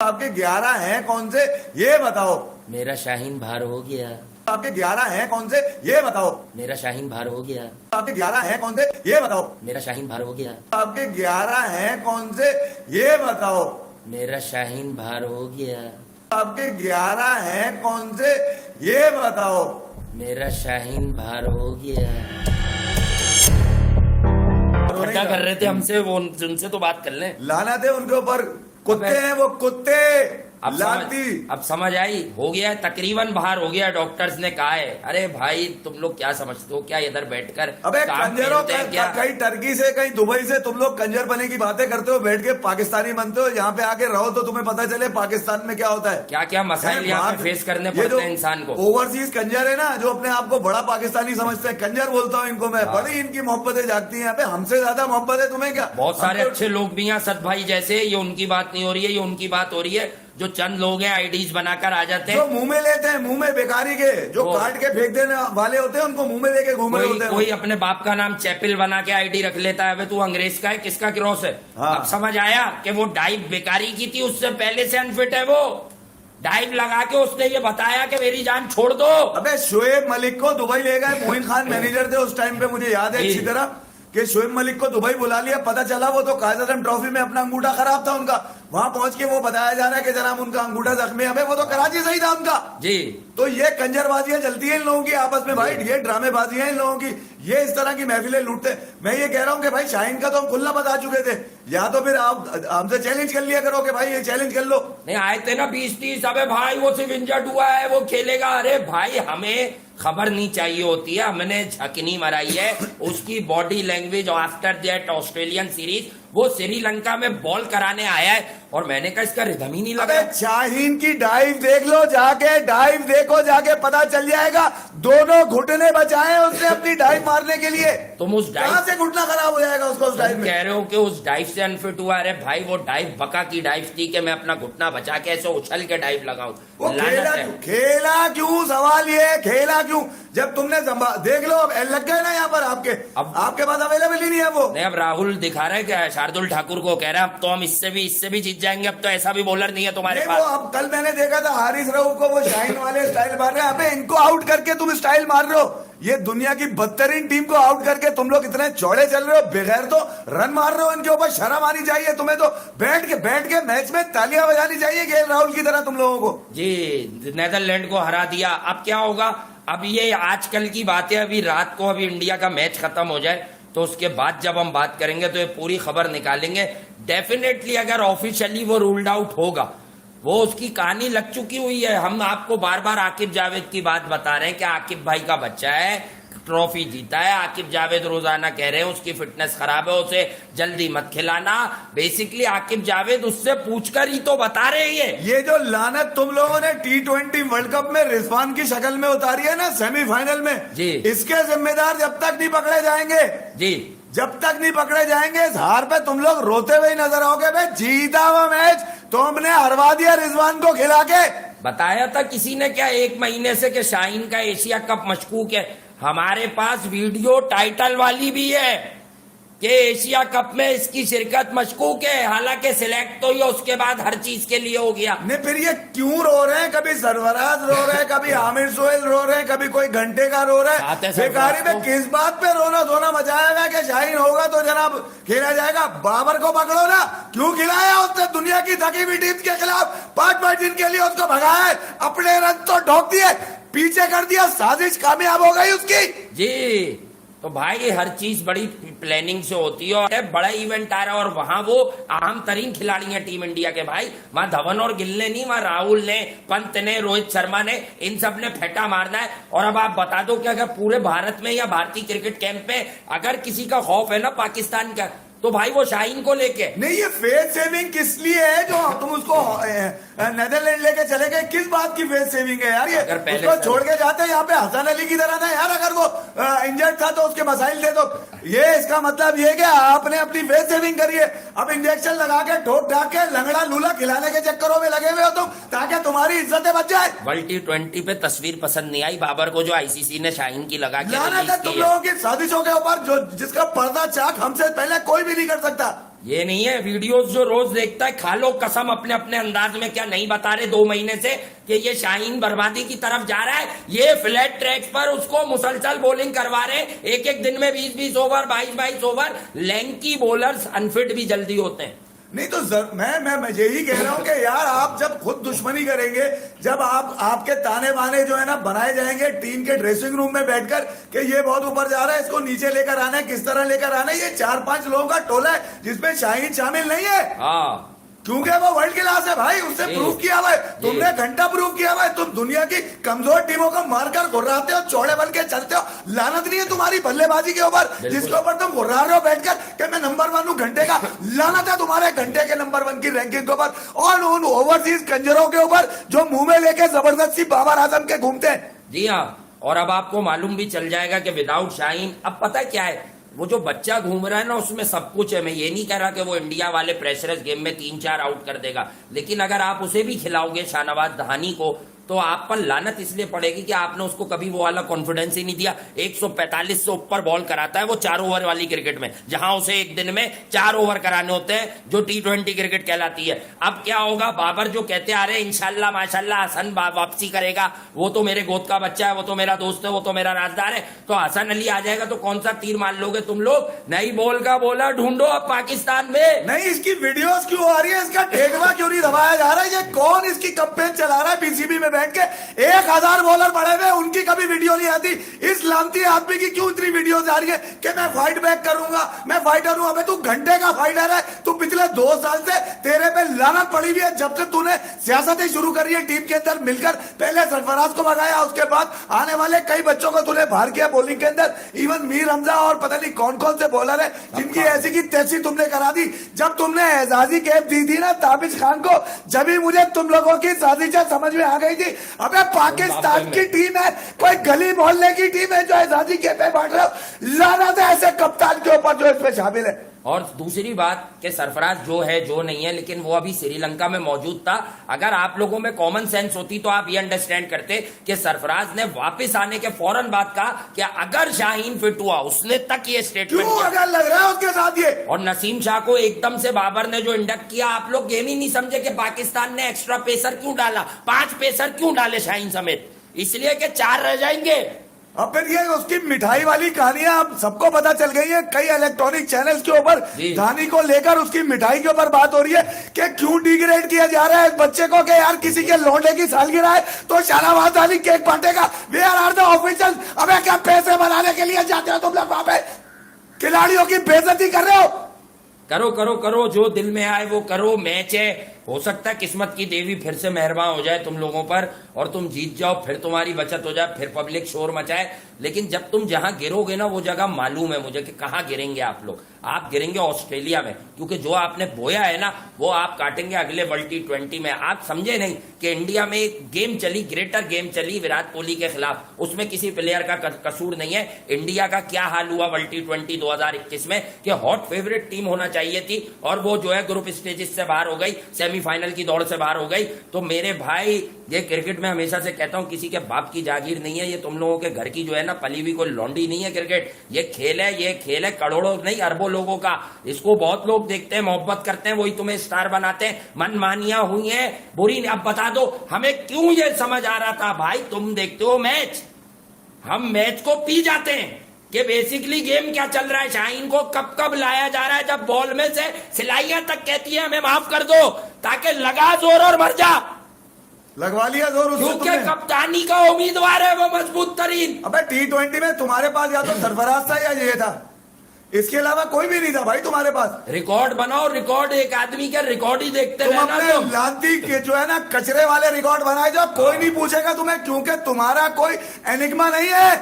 आपके 11 हैं कौन से ये बताओ। मेरा शाहीन बाहर हो गया। आपके 11 हैं कौन से ये बताओ। मेरा शाहीन बाहर हो गया। आपके 11 हैं कौन से ये बताओ। मेरा शाहीन बाहर हो गया। आपके 11 हैं कौन से ये बताओ। मेरा शाहीन बाहर हो गया। आपके 11 हैं कौन से ये बताओ। मेरा शाहीन बाहर हो गया। क्या कर रहे थे हमसे, वो उनसे तो बात कर लें। लाना थे उनके ऊपर, कुत्ते हैं वो, कुत्ते लाती। अब समझ आई, हो गया तकरीबन बाहर हो गया, डॉक्टर्स ने कहा है। अरे भाई तुम लोग क्या समझते हो, क्या इधर बैठकर अबे काम कंजरों खेलते हैं क्या? कहीं टर्की से कहीं दुबई से तुम लोग कंजर बने की बातें करते हो, बैठ के पाकिस्तानी बनते हो। यहाँ पे आके रहो तो तुम्हें पता चले पाकिस्तान में क्या होता है, क्या क्या मसाइल यहाँ पे फेस करने पड़ते हैं इंसान को। ओवरसीज कंजर है ना, जो अपने आप को बड़ा पाकिस्तानी समझते हैं, कंजर बोलता हूँ इनको मैं। बड़ी इनकी मोहब्बतें जागती हैं यहाँ पे, हमसे ज्यादा मोहब्बत है तुम्हें क्या। बहुत सारे अच्छे लोग भी यहाँ सत भाई जैसे, ये उनकी बात नहीं हो रही है, ये उनकी बात हो रही है। जो चंद लोग हैं आईडीज बनाकर आ जाते हैं, जो मुंह में लेते हैं, मुंह में बेकारी के, जो काट के फेंक देने वाले होते हैं, उनको मुंह में लेके घूम रहे होते हैं। कोई अपने बाप का नाम चैपिल बना के आईडी रख लेता है। अबे तू अंग्रेज का है, किसका क्रॉस है? हाँ। अब समझ आया कि वो डाइव बेकारी की थी, उससे पहले से अनफिट है वो। डाइव लगा के उसने ये बताया कि मेरी जान छोड़ दो। अबे शोएब मलिक को दुबई ले गए, मोइन खान मैनेजर थे उस टाइम पे, मुझे याद है अच्छी तरह कि शोएब मलिक को दुबई बुला लिया। पता चला वो तो कायदरम ट्रॉफी में अपना अंगूठा खराब था उनका। वहां पहुंच के वो बताया जा रहा है कि जनाब उनका अंगूठा जख्मी है। वो तो कराची से ही था उनका जी। तो ये कंजरबाजियां चलती हैं इन लोगों की आपस में भाई, ये ड्रामेबाजियां हैं इन लोगों की, ये इस तरह की महफिलें लूटते। मैं ये कह रहा हूं कि भाई शाहीन का तो हम खुला बता चुके थे, या तो फिर आप हमसे चैलेंज कर लिया करो कि भाई ये चैलेंज कर लो। नहीं आए थे ना 20-30, अबे भाई वो सिर्फ इंजर्ड हुआ है, वो खेलेगा। अरे भाई हमें खबर नहीं चाहिए होती है, हमने झकनी मराई है उसकी body language. After that Australian series वो श्रीलंका में बॉल कराने आया है और मैंने कहा इसका रिदम ही नहीं लगा। शाहीन की डाइव देख लो जाके, डाइव देखो जाके, पता चल जाएगा। दोनों घुटने बचाए उसने अपनी डाइव मारने के लिए। तुम उस डाइव कहां से घुटना खराब हो जाएगा उसको उस डाइव में? कह रहे हो कि उस डाइव से अनफिट हुआ। अरे भाई वो डाइव बका की डाइव थी कि मैं अपना घुटना बचा के ऐसे उछल के डाइव लगाऊं। वो खेला क्यों, सवाल ये खेला क्यों? जब तुमने देख लो, अब लग गए ना यहाँ पर आपके, अब आपके पास अवेलेबल ही नहीं है वो। नहीं, अब राहुल दिखा रहा है क्या शार्दुल ठाकुर को, कह रहा है अब तो हम इससे भी जीत जाएंगे, अब तो ऐसा भी बॉलर नहीं है तुम्हारे पास। अब कल मैंने देखा था हारिस राव को, वो शाहीन वाले स्टाइल मार रहे हैं। अबे इनको आउट करके तुम स्टाइल मार रहे हो। ये दुनिया की बदतरीन टीम को आउट करके तुम लोग इतने चौड़े चल रहे हो, बगैर तो रन मार रहे हो। इनके ऊपर शर्म आनी चाहिए तुम्हें। तो बैठ के मैच में तालियां बजानी चाहिए केएल राहुल की तरह तुम लोगों को। जी, नेदरलैंड को हरा दिया। अब क्या होगा? अब ये आजकल की बात है, अभी रात को अभी इंडिया का मैच खत्म हो जाए तो उसके बाद जब हम बात करेंगे तो ये पूरी खबर निकालेंगे। डेफिनेटली अगर ऑफिशियली वो रूल्ड आउट होगा, वो उसकी कहानी लग चुकी हुई है। हम आपको बार बार आकिब जावेद की बात बता रहे हैं कि आकिब भाई का बच्चा है, ट्रॉफी जीता है। आकिब जावेद रोजाना कह रहे हैं उसकी फिटनेस खराब है, उसे जल्दी मत खिलाना। बेसिकली आकिब जावेद उससे पूछकर ही तो बता रहे हैं। ये जो लानत तुम लोगों ने T20 वर्ल्ड कप में रिजवान की शक्ल में उतारी है ना सेमीफाइनल में जी, इसके जिम्मेदार जब तक नहीं पकड़े जाएंगे, जी जब तक नहीं पकड़े जाएंगे, इस हार पे तुम लोग रोते हुए नजर आओगे। भाई जीता हुआ मैच तो हमने हरवा दिया रिजवान को खिला के। बताया था किसी ने क्या 1 महीने से कि शाहीन का एशिया कप मशकूक है। हमारे पास वीडियो टाइटल वाली भी है कि एशिया कप में इसकी शिरकत मशकूक है। हालांकि सिलेक्ट तो ये उसके बाद हर चीज के लिए हो गया। नहीं फिर ये क्यों रो रहे हैं? कभी सरफराज रो रहे हैं, कभी आमिर सोहेल रो रहे हैं, कभी कोई घंटे का रो रहा है। बेकारी में किस बात पे रोना धोना मचाया हुआ कि शाहीन होगा तो जनाब खेला जाएगा? बाबर को पकड़ो ना, क्यों खिलाया उसने दुनिया की थकी हुई टीम के खिलाफ? 5 दिन के लिए उसको भगाया है, अपने रन तो ढोक दिए, पीछे कर दिया, साजिश कामयाब हो गई उसकी। जी तो भाई हर चीज बड़ी प्लानिंग से होती है और बड़ा इवेंट आ रहा है और वहां वो अहम तरीन खिलाड़ी हैं टीम इंडिया के। भाई वहां धवन और गिल ने नहीं, वहां राहुल ने, पंत ने, रोहित शर्मा ने, इन सब ने फेंटा मारना है। और अब आप बता दो कि अगर पूरे भारत में या भारतीय क्रिकेट कैंप में अगर किसी का खौफ है ना पाकिस्तान का, तो भाई वो शाहीन को लेके नहीं। ये फेस सेविंग किस लिए है जो तुम उसको नेदरलैंड लेके चले गए? किस बात की फेस सेविंग है यार? ये उसको छोड़ के जाते यहाँ पे हसन अली की तरह था यार। अगर वो इंजर्ड था तो उसके मसाइल थे, तो ये इसका मतलब ये कि आपने अपनी फेस सेविंग करी है। अब इंजेक्शन लगा के ठोक ढाक के लंगड़ा लूला खिलाने के चक्करों में लगे हुए हो तुम, ताकि तुम्हारी इज्जतें बच जाए। वर्ल्ड T20 पे तस्वीर पसंद नहीं आई बाबर को जो आईसीसी ने शाहीन की लगा के तुम लोगों की साजिशों के ऊपर, जो जिसका पर्दा चाक हमसे पहले कोई भी नहीं कर सकता। ये नहीं है, वीडियोस जो रोज देखता है, खा लो कसम अपने अपने अंदाज में, क्या नहीं बता रहे 2 महीने से कि ये शाहीन बर्बादी की तरफ जा रहा है। ये फ्लैट ट्रैक पर उसको मुसलसल बॉलिंग करवा रहे, एक एक दिन में 20-20 over, 22-22 over. Lanky bowlers unfit भी जल्दी होते हैं। नहीं तो मैं यही कह रहा हूं कि यार आप जब खुद दुश्मनी करेंगे, जब आपके ताने बाने जो है ना बनाए जाएंगे टीम के ड्रेसिंग रूम में बैठकर कि ये बहुत ऊपर जा रहा है, इसको नीचे लेकर आना है, किस तरह लेकर आना है, ये 4-5 लोगों का टोला है जिसमें शाहीन शामिल नहीं है। हाँ, क्योंकि वो वर्ल्ड क्लास है भाई, उससे प्रूव किया हुआ है, तुमने घंटा प्रूव किया हुआ है। तुम दुनिया की कमजोर टीमों को मारकर घुर्राते हो, चौड़े बन के चलते हो। लानत नहीं है तुम्हारी बल्लेबाजी के ऊपर, जिसके ऊपर तुम घुर्रा रहे हो बैठकर कि मैं नंबर 1 हूं घंटे का। लानत है तुम्हारे घंटे के नंबर 1 की रैंकिंग के ऊपर और उन ओवरसीज कंजरों के ऊपर जो मुंह में लेके जबरदस्ती बाबर आजम के घूमते हैं। जी हाँ, और अब आपको मालूम भी चल जाएगा कि विदाउट शाहीन, अब पता क्या है, वो जो बच्चा घूम रहा है ना उसमें सब कुछ है। मैं ये नहीं कह रहा कि वो इंडिया वाले प्रेशरस गेम में 3-4 आउट कर देगा, लेकिन अगर आप उसे भी खिलाओगे शाहनवाज दहानी को, तो आप पर लानत इसलिए पड़ेगी कि आपने उसको कभी वो वाला कॉन्फिडेंस ही नहीं दिया। 145 से ऊपर बॉल कराता है वो 4 ओवर वाली क्रिकेट में, जहां उसे एक दिन में 4 ओवर कराने होते हैं, जो T20 क्रिकेट कहलाती है। अब क्या होगा, बाबर जो कहते आ रहे इंशाल्लाह माशाल्लाह हसन वापसी करेगा, वो तो मेरे गोद का बच्चा है, वो तो मेरा दोस्त है, वो तो मेरा राजदार है, तो हसन अली आ जाएगा तो कौन सा तीर मार लोगे तुम लोग? नई बॉल का बॉलर ढूंढो अब पाकिस्तान में। नहीं, इसकी वीडियोस क्यों आ रही है, इसका ठेकवा क्यों नहीं दबाया जा रहा है? ये कौन इसकी कैंपेन चला रहा है पीसीबी में बैठ के? 1000 बॉलर पड़े हुए, उनकी कभी वीडियो नहीं आती। इस लानती आदमी की क्यों इतनी वीडियो आ रही है कि मैं फाइट बैक करूंगा, मैं फाइटर हूं? अबे तू घंटे का फाइटर है, तू पिछले 2 साल से तेरे पे लानत पड़ी हुई है। जब से तूने सियासतें शुरू करी है टीम के अंदर मिलकर, पहले सरफराज को भगाया, उसके बाद आने वाले कई बच्चों को तूने बाहर किया बॉलिंग के अंदर। इवन मीर हमजा और पता नहीं कौन कौन से बॉलर है जिनकी ऐसी की तैसी तुमने करा दी। जब तुमने एजाजी कैप दी थी ना ताबिश खान को, जब ही मुझे तुम लोगों की साजिशें समझ में आ गई थी। अबे पाकिस्तान की टीम है, कोई गली मोहल्ले की टीम है जो एजाजी के पे बांट रहे हो। लानत है ऐसे कप्तान के ऊपर जो इसमें शामिल है। और दूसरी बात कि सरफराज जो है जो नहीं है, लेकिन वो अभी श्रीलंका में मौजूद था। अगर आप लोगों में कॉमन सेंस होती तो आप ये अंडरस्टैंड करते कि सरफराज ने वापस आने के फौरन बाद कहा कि अगर शाहीन फिट हुआ, उसने तक ये स्टेटमेंट क्यों अगर लग रहा है उसके साथ ये। और नसीम शाह को एकदम से बाबर ने जो इंडक्ट किया, आप लोग गेम ही नहीं समझे कि पाकिस्तान ने एक्स्ट्रा पेसर क्यों डाला, 5 पेसर क्यों डाले शाहीन समेत, इसलिए कि 4 रह जाएंगे। अब फिर ये उसकी मिठाई वाली कहानियां अब सबको पता चल गई है। कई इलेक्ट्रॉनिक चैनल्स के ऊपर धानी को लेकर उसकी मिठाई के ऊपर बात हो रही है कि क्यों डिग्रेड किया जा रहा है इस बच्चे को, कि यार किसी के लौंडे की सालगिरह है तो शाहनवाज अली केक बांटेगा। Where are the official? अबे क्या पैसे बनाने के लिए जाते हो तुम लोग वहां पे? खिलाड़ियों की बेइज्जती कर रहे हो। करो करो करो, जो दिल में आए वो करो। मैच है, हो सकता है किस्मत की देवी फिर से मेहरबान हो जाए तुम लोगों पर और तुम जीत जाओ, फिर तुम्हारी बचत हो जाए, फिर पब्लिक शोर मचाए। लेकिन जब तुम जहां गिरोगे ना, वो जगह मालूम है मुझे कि कहां गिरेंगे आप लोग। आप गिरेंगे ऑस्ट्रेलिया में, क्योंकि जो आपने बोया है ना वो आप काटेंगे अगले वर्ल्ड T20 में। आप समझे नहीं कि इंडिया में एक गेम चली, ग्रेटर गेम चली विराट कोहली के खिलाफ, उसमें किसी प्लेयर का कसूर नहीं है। इंडिया का क्या हाल हुआ वर्ल्ड T20 2021 में कि हॉट फेवरेट टीम होना चाहिए थी और वो जो है ग्रुप स्टेजेस से बाहर हो गई, सेमीफाइनल की दौड़ से बाहर हो गई। तो मेरे भाई, ये क्रिकेट में हमेशा से कहता हूं किसी के बाप की जागीर नहीं है, ये तुम लोगों के घर की जो है ना पली हुई कोई लौंडी नहीं है। क्रिकेट ये खेल है, ये खेल है करोड़ों नहीं अरबों लोगों का। इसको बहुत लोग देखते हैं, मोहब्बत करते हैं, वही तुम्हें स्टार बनाते हैं। मनमानियां हुई हैं बुरी। अब बता दो हमें क्यों ये समझ आ रहा था भाई, तुम देखते हो मैच, हम मैच को पी जाते हैं कि बेसिकली गेम क्या चल रहा है। शाहीन को कब कब लाया जा रहा है जब बॉल में से सिलाइयां तक कहती है हमें माफ कर दो, ताकि लगा जोर और मर जा। लगवा लिया जोर उससे क्योंकि तुमने। कप्तानी का उम्मीदवार है वो मजबूत तरीन। अबे T20 में तुम्हारे पास या तो सरफराज था या ये था, इसके अलावा कोई भी नहीं था भाई तुम्हारे पास। रिकॉर्ड बनाओ, रिकॉर्ड एक आदमी के रिकॉर्ड ही देखते तुम रहना। अपने लांती के जो है ना कचरे वाले रिकॉर्ड बनाए जो कोई नहीं पूछेगा तुम्हें, क्योंकि तुम्हारा कोई एनिग्मा नहीं है।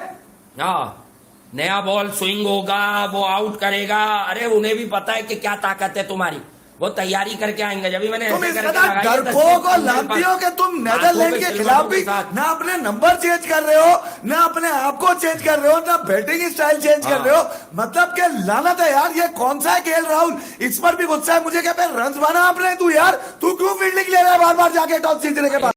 हाँ, नया बॉल स्विंग होगा, वो आउट करेगा। अरे उन्हें भी पता है कि क्या ताकत है तुम्हारी, वो तैयारी करके आएंगे। जब भी मैंने तुम ऐसे इस करके कदर लगाई है, डरपोक और लांती हो कि तुम नेदरलैंड के खिलाफ भी ना अपने नंबर चेंज कर रहे हो, ना अपने आप को चेंज कर रहे हो, ना बैटिंग स्टाइल चेंज कर रहे हो। मतलब कि लानत है यार, ये कौन सा है KL राहुल? इस पर भी गुस्सा है मुझे, क्या रन बना आपने? तू यार तू क्यों फील्डिंग ले रहा है बार बार जाके टॉस जीतने के बाद?